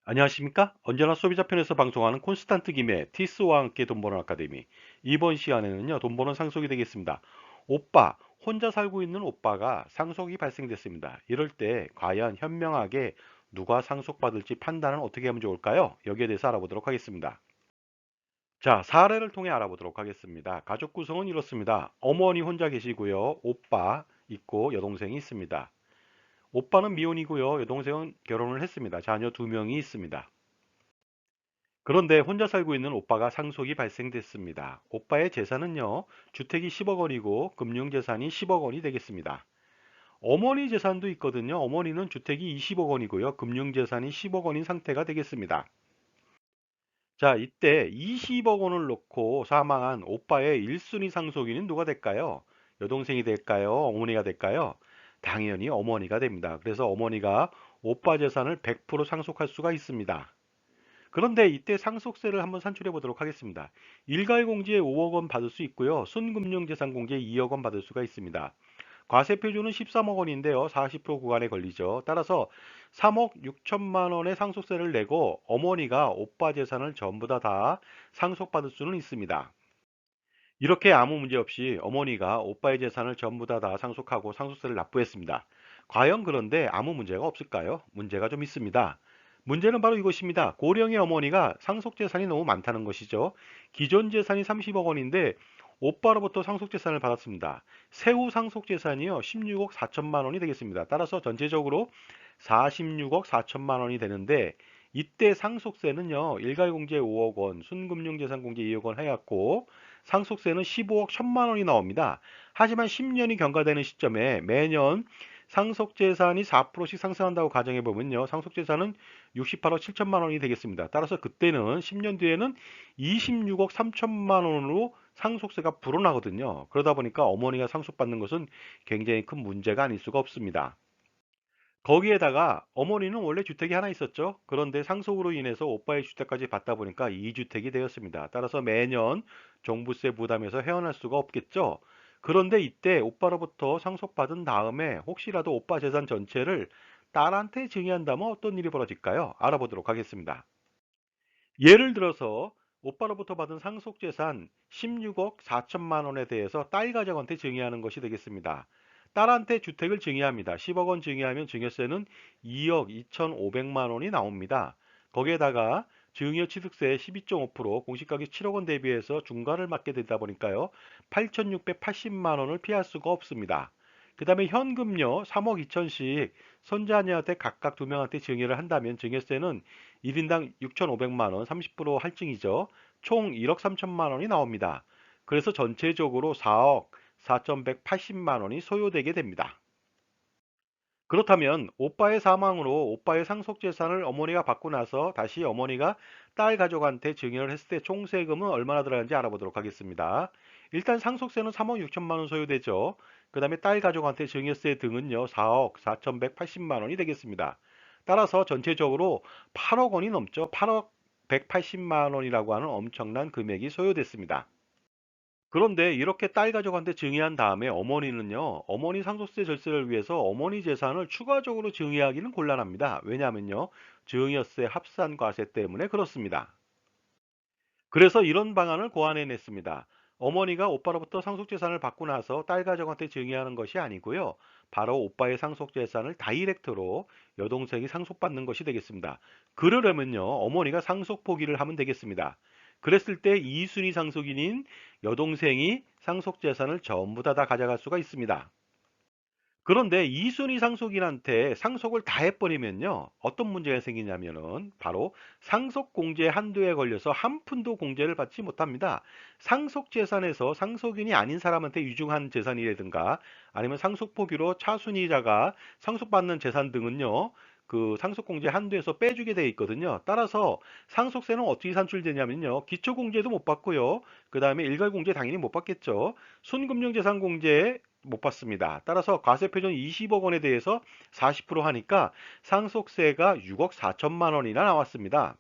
안녕하십니까? 언제나 소비자 편에서 방송하는 콘스탄트 김의 티스와 함께 돈 버는 아카데미. 이번 시간에는요, 돈 버는 상속이 되겠습니다. 오빠, 혼자 살고 있는 오빠가 상속이 발생됐습니다. 이럴 때 과연 현명하게 누가 상속받을지 판단은 어떻게 하면 좋을까요? 여기에 대해서 알아보도록 하겠습니다. 자, 사례를 통해 알아보도록 하겠습니다. 가족 구성은 이렇습니다. 어머니 혼자 계시고요, 오빠 있고 여동생이 있습니다. 오빠는 미혼이고요, 여동생은 결혼을 했습니다. 자녀 두 명이 있습니다. 그런데 혼자 살고 있는 오빠가 상속이 발생됐습니다. 오빠의 재산은요, 주택이 10억 원이고 금융재산이 10억 원이 되겠습니다. 어머니 재산도 있거든요. 어머니는 주택이 20억 원이고요. 금융재산이 10억 원인 상태가 되겠습니다. 자, 이때 20억 원을 놓고 사망한 오빠의 1순위 상속인은 누가 될까요? 여동생이 될까요? 어머니가 될까요? 당연히 어머니가 됩니다. 그래서 어머니가 오빠 재산을 100% 상속할 수가 있습니다. 그런데 이때 상속세를 한번 산출해 보도록 하겠습니다. 일괄공제에 5억 원 받을 수 있고요. 순금융재산공제에 2억 원 받을 수가 있습니다. 과세표준은 13억 원인데요. 40% 구간에 걸리죠. 따라서 3억 6천만 원의 상속세를 내고 어머니가 오빠 재산을 전부 다 상속받을 수는 있습니다. 이렇게 아무 문제 없이 어머니가 오빠의 재산을 전부 다 상속하고 상속세를 납부했습니다. 과연 그런데 아무 문제가 없을까요? 문제가 좀 있습니다. 문제는 바로 이것입니다. 고령의 어머니가 상속재산이 너무 많다는 것이죠. 기존 재산이 30억 원인데 오빠로부터 상속재산을 받았습니다. 세후 상속재산이요, 16억 4천만 원이 되겠습니다. 따라서 전체적으로 46억 4천만 원이 되는데 이때 상속세는요, 일괄공제 5억 원, 순금융재산공제 2억 원 해갖고 상속세는 15억 1천만 원이 나옵니다. 하지만 10년이 경과되는 시점에 매년 상속재산이 4%씩 상승한다고 가정해 보면요, 상속재산은 68억 7천만 원이 되겠습니다. 따라서 그때는 10년 뒤에는 26억 3천만 원으로 상속세가 불어나거든요. 그러다 보니까 어머니가 상속받는 것은 굉장히 큰 문제가 아닐 수가 없습니다. 거기에다가 어머니는 원래 주택이 하나 있었죠. 그런데 상속으로 인해서 오빠의 주택까지 받다 보니까 2주택이 되었습니다. 따라서 매년 종부세 부담에서 헤어날 수가 없겠죠. 그런데 이때 오빠로부터 상속받은 다음에 혹시라도 오빠 재산 전체를 딸한테 증여한다면 어떤 일이 벌어질까요? 알아보도록 하겠습니다. 예를 들어서 오빠로부터 받은 상속재산 16억 4천만 원에 대해서 딸 가족한테 증여하는 것이 되겠습니다. 딸한테 주택을 증여합니다. 10억 원 증여하면 증여세는 2억 2,500만 원이 나옵니다. 거기에다가 증여 취득세 12.5% 공시가격 7억 원 대비해서 중과를 맞게 되다 보니까요, 8,680만 원을 피할 수가 없습니다. 그 다음에 현금요, 3억 2천씩 손자녀한테 각각 두 명한테 증여를 한다면 증여세는 1인당 6,500만 원, 30% 할증이죠. 총 1억 3천만 원이 나옵니다. 그래서 전체적으로 4억 4,180만 원이 소요되게 됩니다. 그렇다면 오빠의 사망으로 오빠의 상속재산을 어머니가 받고 나서 다시 어머니가 딸 가족한테 증여를 했을 때 총 세금은 얼마나 들어가는지 알아보도록 하겠습니다. 일단 상속세는 3억 6천만 원 소요되죠. 그 다음에 딸 가족한테 증여세 등은요, 4억 4,180만 원이 되겠습니다. 따라서 전체적으로 8억 원이 넘죠. 8억 180만 원이라고 하는 엄청난 금액이 소요됐습니다. 그런데 이렇게 딸 가족한테 증여한 다음에 어머니는요, 어머니 상속세 절세를 위해서 어머니 재산을 추가적으로 증여하기는 곤란합니다. 왜냐하면요, 증여세 합산과세 때문에 그렇습니다. 그래서 이런 방안을 고안해냈습니다. 어머니가 오빠로부터 상속재산을 받고 나서 딸 가족한테 증여하는 것이 아니고요, 바로 오빠의 상속재산을 다이렉트로 여동생이 상속받는 것이 되겠습니다. 그러려면요, 어머니가 상속 포기를 하면 되겠습니다. 그랬을 때 2순위 상속인인 여동생이 상속재산을 전부 다 가져갈 수가 있습니다. 그런데 이순위 상속인한테 상속을 다 해버리면요, 어떤 문제가 생기냐면은 바로 상속 공제 한도에 걸려서 한 푼도 공제를 받지 못합니다. 상속 재산에서 상속인이 아닌 사람한테 유증한 재산이라든가 아니면 상속 포기로 차순위자가 상속받는 재산 등은요, 그 상속 공제 한도에서 빼주게 돼 있거든요. 따라서 상속세는 어떻게 산출되냐면요, 기초 공제도 못 받고요, 그 다음에 일괄 공제 당연히 못 받겠죠. 순금융재산 공제 못 받습니다. 따라서 과세표준 20억 원에 대해서 40% 하니까 상속세가 6억 4천만 원이나 나왔습니다.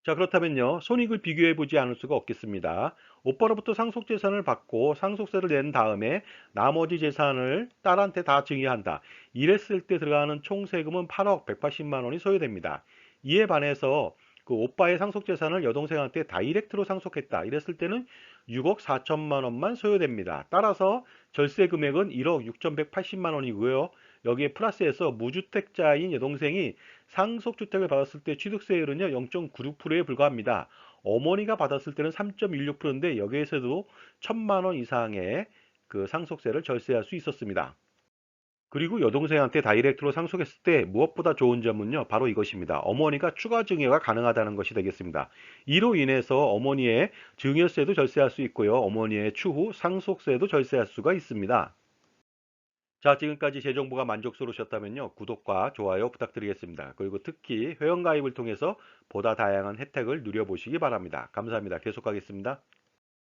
자, 그렇다면요, 손익을 비교해 보지 않을 수가 없겠습니다. 오빠로부터 상속재산을 받고 상속세를 낸 다음에 나머지 재산을 딸한테 다 증여한다. 이랬을 때 들어가는 총 세금은 8억 180만 원이 소요됩니다. 이에 반해서 그 오빠의 상속재산을 여동생한테 다이렉트로 상속했다. 이랬을 때는 6억 4천만 원만 소요됩니다. 따라서 절세 금액은 1억 6,180만 원이고요. 여기에 플러스해서 무주택자인 여동생이 상속주택을 받았을 때 취득세율은요 0.96%에 불과합니다. 어머니가 받았을 때는 3.16%인데 여기에서도 1,000만 원 이상의 그 상속세를 절세할 수 있었습니다. 그리고 여동생한테 다이렉트로 상속했을 때 무엇보다 좋은 점은요, 바로 이것입니다. 어머니가 추가 증여가 가능하다는 것이 되겠습니다. 이로 인해서 어머니의 증여세도 절세할 수 있고요, 어머니의 추후 상속세도 절세할 수가 있습니다. 자, 지금까지 제 정보가 만족스러우셨다면요, 구독과 좋아요 부탁드리겠습니다. 그리고 특히 회원가입을 통해서 보다 다양한 혜택을 누려보시기 바랍니다. 감사합니다. 계속하겠습니다.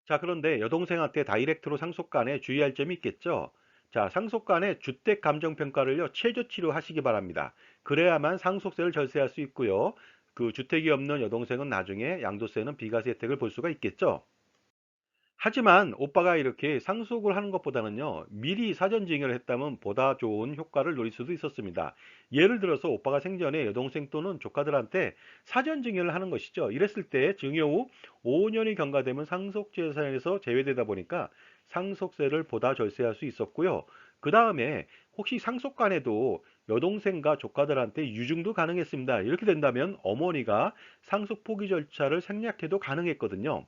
자, 그런데 여동생한테 다이렉트로 상속간에 주의할 점이 있겠죠? 자, 상속간에 주택 감정 평가를요, 최저치로 하시기 바랍니다. 그래야만 상속세를 절세할 수 있고요. 그 주택이 없는 여동생은 나중에 양도세는 비과세 혜택을 볼 수가 있겠죠? 하지만 오빠가 이렇게 상속을 하는 것보다는요, 미리 사전 증여를 했다면 보다 좋은 효과를 노릴 수도 있었습니다. 예를 들어서 오빠가 생전에 여동생 또는 조카들한테 사전 증여를 하는 것이죠. 이랬을 때 증여 후 5년이 경과되면 상속재산에서 제외되다 보니까 상속세를 보다 절세할 수 있었고요. 그 다음에 혹시 상속간에도 여동생과 조카들한테 유증도 가능했습니다. 이렇게 된다면 어머니가 상속 포기 절차를 생략해도 가능했거든요.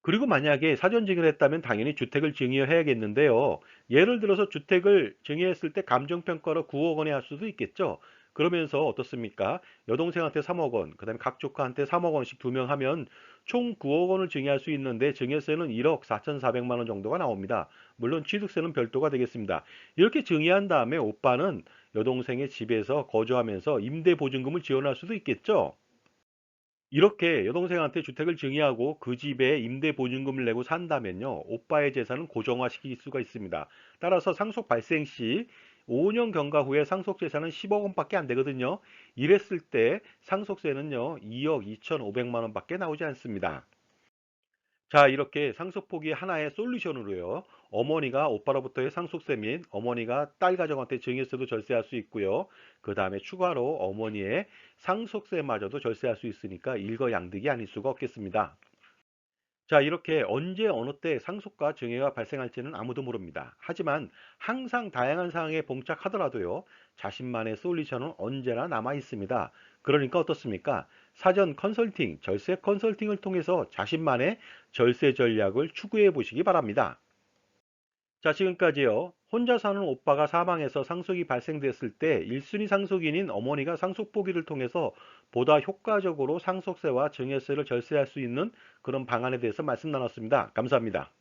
그리고 만약에 사전 증여를 했다면 당연히 주택을 증여해야겠는데요. 예를 들어서 주택을 증여했을 때 감정평가로 9억 원에 할 수도 있겠죠. 그러면서 어떻습니까? 여동생한테 3억 원, 그 다음에 각 조카한테 3억 원씩 2명 하면 총 9억 원을 증여할 수 있는데 증여세는 1억 4,400만 원 정도가 나옵니다. 물론 취득세는 별도가 되겠습니다. 이렇게 증여한 다음에 오빠는 여동생의 집에서 거주하면서 임대보증금을 지원할 수도 있겠죠. 이렇게 여동생한테 주택을 증여하고 그 집에 임대보증금을 내고 산다면요, 오빠의 재산은 고정화시킬 수가 있습니다. 따라서 상속 발생 시 5년 경과 후에 상속재산은 10억 원밖에 안 되거든요. 이랬을 때 상속세는요, 2억 2,500만 원밖에 나오지 않습니다. 자, 이렇게 상속포기 하나의 솔루션으로요, 어머니가 오빠로부터의 상속세 및 어머니가 딸 가정한테 증여세도 절세할 수 있고요. 그 다음에 추가로 어머니의 상속세마저도 절세할 수 있으니까 일거양득이 아닐 수가 없겠습니다. 자, 이렇게 언제 어느 때 상속과 증여가 발생할지는 아무도 모릅니다. 하지만 항상 다양한 상황에 봉착하더라도요, 자신만의 솔루션은 언제나 남아 있습니다. 그러니까 어떻습니까? 사전 컨설팅, 절세 컨설팅을 통해서 자신만의 절세 전략을 추구해 보시기 바랍니다. 자, 지금까지요. 혼자 사는 오빠가 사망해서 상속이 발생됐을 때 1순위 상속인인 어머니가 상속 포기를 통해서 보다 효과적으로 상속세와 증여세를 절세할 수 있는 그런 방안에 대해서 말씀 나눴습니다. 감사합니다.